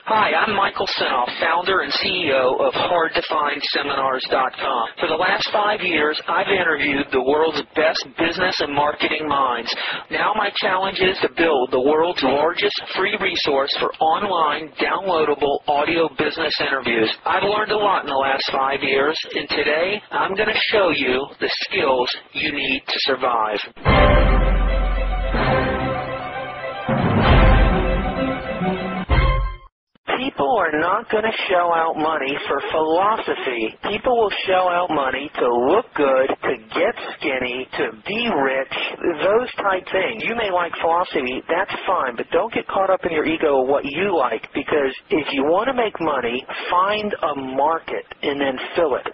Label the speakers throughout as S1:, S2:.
S1: Hi, I'm Michael Senoff, founder and CEO of HardToFindSeminars.com. For the last 5 years, I've interviewed the world's best business and marketing minds. Now my challenge is to build the world's largest free resource for online, downloadable audio business interviews. I've learned a lot in the last 5 years, and today I'm going to show you the skills you need to survive. People are not going to shell out money for philosophy. People will shell out money to look good, to get skinny, to be rich, those type things. You may like philosophy, that's fine, but don't get caught up in your ego of what you like, because if you want to make money, find a market and then fill it.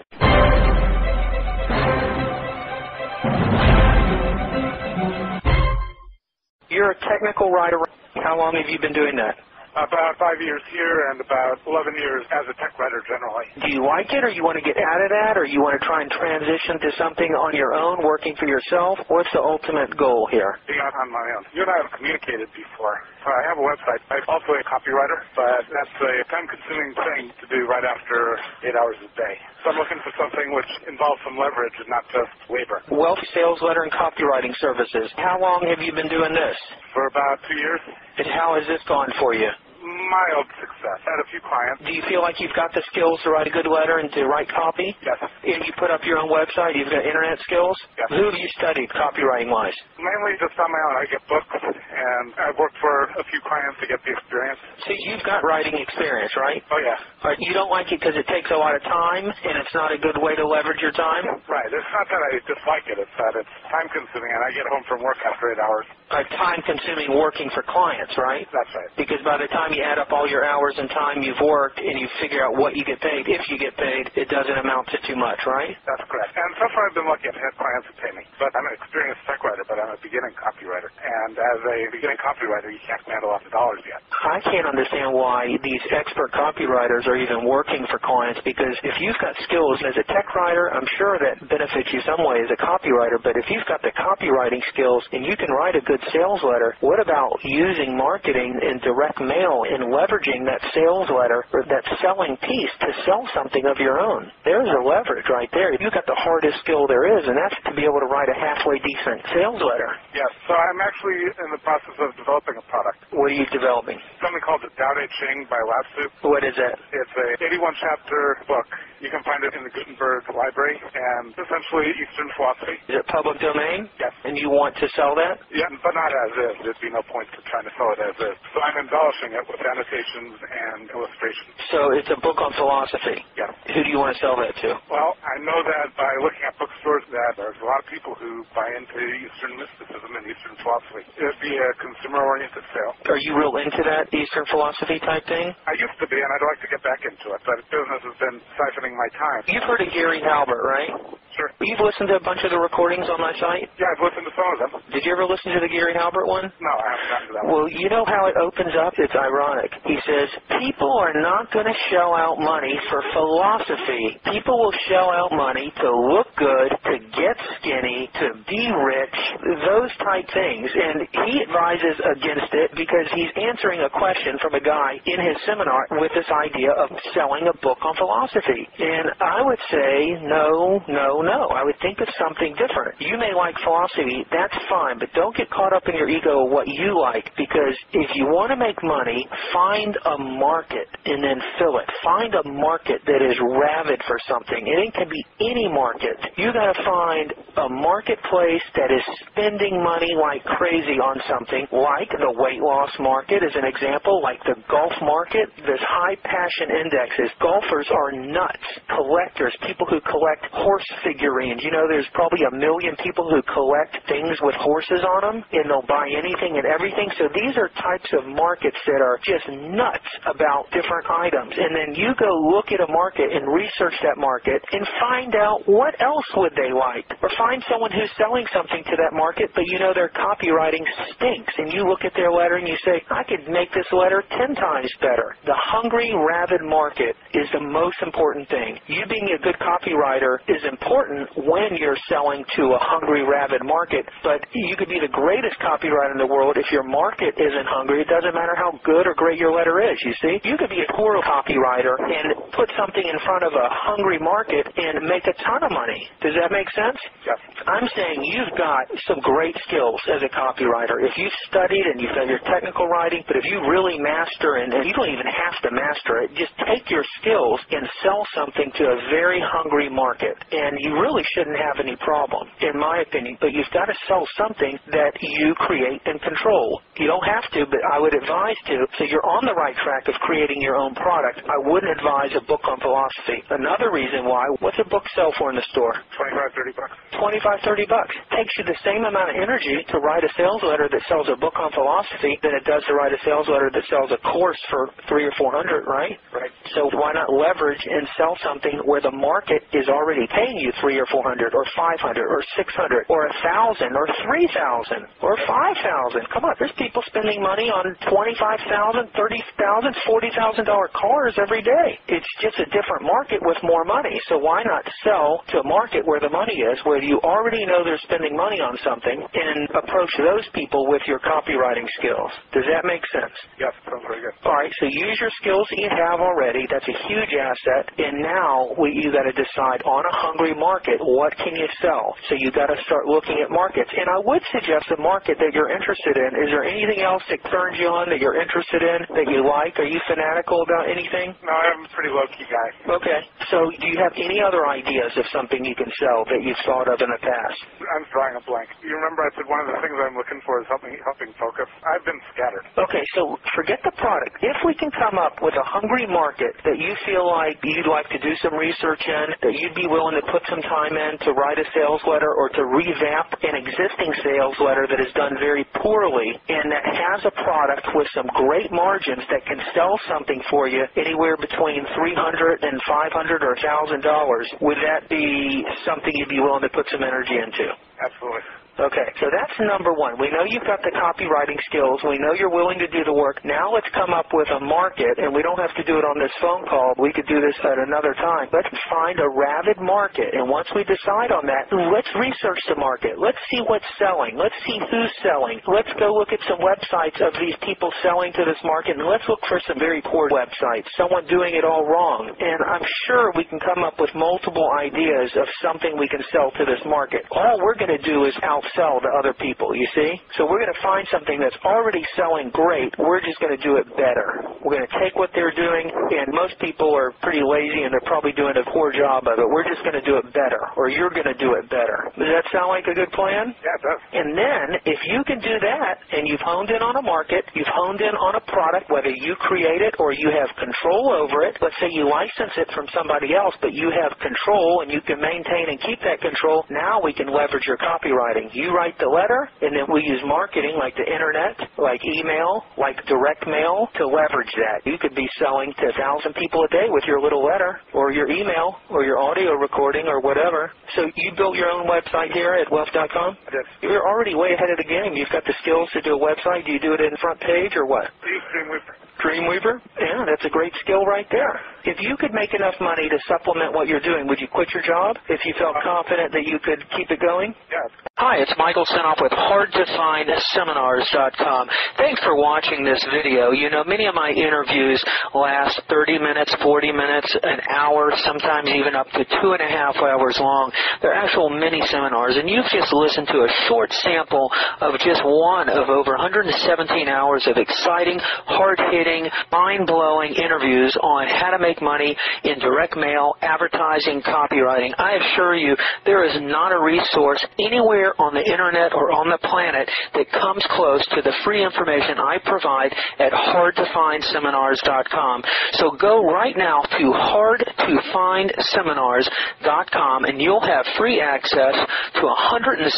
S1: You're a technical writer. How long have you been doing that?
S2: About 5 years here and about 11 years as a tech writer generally.
S1: Do you like it, or you want to get out of that, or you want to try and transition to something on your own, working for yourself? What's the ultimate goal here?
S2: Being out on my own. You and I have communicated before. I have a website. I'm also a copywriter, but that's a time-consuming thing to do right after 8 hours a day. So I'm looking for something which involves some leverage and not just labor.
S1: Wealth, sales letter, and copywriting services. How long have you been doing this?
S2: For about 2 years.
S1: And how has this gone for you?
S2: Mild success. I had a few clients.
S1: Do you feel like you've got the skills to write a good letter and to write copy?
S2: Yes.
S1: And you put up your own website, you've got internet skills?
S2: Yes.
S1: Who have you studied copywriting-wise?
S2: Mainly just on my own. I get books, and I've worked for a few clients to get the experience.
S1: So you've got writing experience, right?
S2: Oh, yeah.
S1: But you don't like it because it takes a lot of time, and it's not a good way to leverage your time?
S2: Right. It's not that I dislike it. It's that it's time-consuming, and I get home from work after 8 hours.
S1: Time-consuming working for clients, right?
S2: That's right.
S1: Because by the time you add up all your hours and time you've worked and you figure out what you get paid, if you get paid, it doesn't amount to too much, right?
S2: That's correct. And so far I've been lucky. I've had clients who pay me. But I'm an experienced tech writer, but I'm a beginning copywriter. And as a beginning copywriter, you can't command a lot of dollars yet.
S1: I can't understand why these expert copywriters are even working for clients, because if you've got skills as a tech writer, I'm sure that benefits you some way as a copywriter, but if you've got the copywriting skills and you can write a good sales letter, what about using marketing and direct mail and leveraging that sales letter or that selling piece to sell something of your own? There's a leverage right there. You've got the hardest skill there is, and that's to be able to write a halfway decent sales letter.
S2: Yes. So I'm actually in the process of developing a product.
S1: What are you developing?
S2: Something called the Tao Te Ching by Lao Tzu.
S1: What is that?
S2: It's a 81-chapter book. You can find it in the Gutenberg Library, and essentially Eastern philosophy.
S1: Is it public domain?
S2: Yes.
S1: And you want to sell that?
S2: Yeah, but not as is. There'd be no point to trying to sell it as is. So I'm embellishing it with annotations and illustrations.
S1: So it's a book on philosophy?
S2: Yes.
S1: Who do you want to sell that to?
S2: Well, I know that by looking at bookstores that there's a lot of people who buy into Eastern mysticism and Eastern philosophy. It would be a consumer-oriented sale.
S1: Are you real into that Eastern philosophy type thing?
S2: I used to be, and I'd like to get back into it, but business has been siphoning my time.
S1: You've heard of Gary Halbert, right?
S2: Sure.
S1: You've listened to a bunch of the recordings on my site?
S2: Yeah, I've listened to some of them.
S1: Did you ever listen to the Gary Halbert one?
S2: No, I haven't gotten to that one.
S1: Well, you know how it opens up? It's ironic. He says, people are not going to shell out money for philosophy. People will shell out money to look good, to get skinny, to be rich, those type things. And he advises against it because he's answering a question from a guy in his seminar with this idea of selling a book on philosophy. And I would say, no. I would think of something different. You may like philosophy, that's fine, but don't get caught up in your ego of what you like, because if you want to make money, find a market and then fill it. Find a market that is rabid for something, and it can be any market. You got to find a marketplace that is spending money like crazy on something, like the weight loss market as an example, like the golf market. There's high passion indexes. Golfers are nuts. Collectors, people who collect horse figurines. You know, there's probably 1 million people who collect things with horses on them, and they'll buy anything and everything. So these are types of markets that are just nuts about different items. And then you go look at a market and research that market and find out what else would they like. Or find someone who's selling something to that market, but you know their copywriting stinks. And you look at their letter and you say, I could make this letter 10 times better. The hungry, rabid market is the most important thing. You being a good copywriter is important when you're selling to a hungry, rabid market, but you could be the greatest copywriter in the world. If your market isn't hungry, it doesn't matter how good or great your letter is, you see. You could be a poor copywriter and put something in front of a hungry market and make a ton of money. Does that make sense?
S2: Yes.
S1: I'm saying you've got some great skills as a copywriter. If you've studied and you've done your technical writing, but if you really master, and you don't even have to master it, just take your skills and sell something to a very hungry market, and you really shouldn't have any problem, in my opinion. But you've got to sell something that you create and control. You don't have to, but I would advise to, so you're on the right track of creating your own product. I wouldn't advise a book on philosophy. Another reason why, what's a book sell for in the store?
S2: $25, $30.
S1: $25, $30. Takes you the same amount of energy to write a sales letter that sells a book on philosophy than it does to write a sales letter that sells a course for $300 or $400, right?
S2: Right.
S1: So why not leverage and sell something where the market is already paying you $300 or $400 or $500 or $600 or $1,000 or $3,000 or $5,000? Come on, there's people spending money on $25,000, $30,000, $40,000 cars every day. It's just a different market with more money. So why not sell to a market where the money is, where you already know they're spending money on something, and approach those people with your copywriting skills? Does that make sense?
S2: Yes, sounds very good.
S1: All right, so use your skills that you have already. That's a huge asset. And now you got to decide on a hungry market, what can you sell? So you got to start looking at markets. And I would suggest a market that you're interested in. Is there anything else that turns you on that you're interested in, that you like? Are you fanatical about anything?
S2: No, I'm a pretty low-key guy.
S1: Okay. So do you have any other ideas of something you can sell that you've thought of in the past?
S2: I'm drawing a blank. You remember I said one of the things I'm looking for is helping focus. I've been scattered.
S1: Okay, so forget the product. If we can come up with a hungry market that you feel like you'd like to do some research in, that you'd be willing to put some time in to write a sales letter or to revamp an existing sales letter that is done very poorly and that has a product with some great margins that can sell something for you anywhere between $300 and $500 or $1,000, would that be something you'd be willing to put some energy into?
S2: Absolutely.
S1: Okay, so that's number one. We know you've got the copywriting skills. We know you're willing to do the work. Now let's come up with a market, and we don't have to do it on this phone call. We could do this at another time. Let's find a rabid market, and once we decide on that, let's research the market. Let's see what's selling. Let's see who's selling. Let's go look at some websites of these people selling to this market, and let's look for some very poor websites, someone doing it all wrong. And I'm sure we can come up with multiple ideas of something we can sell to this market. All we're going to do is outsell to other people, you see? So we're going to find something that's already selling great. We're just going to do it better. We're going to take what they're doing, and most people are pretty lazy and they're probably doing a poor job of it. We're just going to do it better, or you're going to do it better. Does that sound like a good plan?
S2: Yeah, it does.
S1: And then, if you can do that, and you've honed in on a market, you've honed in on a product, whether you create it or you have control over it, let's say you license it from somebody else, but you have control and you can maintain and keep that control, now we can leverage your copywriting. You write the letter, and then we use marketing like the internet, like email, like direct mail to leverage that. You could be selling to 1,000 people a day with your little letter or your email or your audio recording or whatever. So you built your own website here at wealth.com?
S2: Yes.
S1: You're already way ahead of the game. You've got the skills to do a website. Do you do it in front page or what?
S2: I use Dreamweaver.
S1: Dreamweaver? Yeah, that's a great skill right there. If you could make enough money to supplement what you're doing, would you quit your job if you felt confident that you could keep it going?
S2: Yes.
S1: Hi, it's Michael Senoff with HardToFindSeminars.com. Thanks for watching this video. You know, many of my interviews last 30 minutes, 40 minutes, an hour, sometimes even up to 2.5 hours long. They're actual mini seminars, and you've just listened to a short sample of just one of over 117 hours of exciting, hard-hitting, mind-blowing interviews on how to make money in direct mail, advertising, copywriting. I assure you, there is not a resource anywhere on the internet or on the planet that comes close to the free information I provide at HardToFindSeminars.com. So go right now to HardToFindSeminars.com, and you'll have free access to 117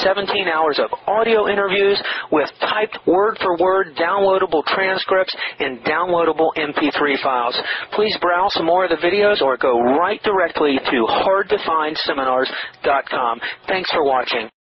S1: hours of audio interviews with typed word-for-word downloadable transcripts and downloadable MP3 files. Please browse some more of the videos or go right directly to HardToFindSeminars.com. Thanks for watching.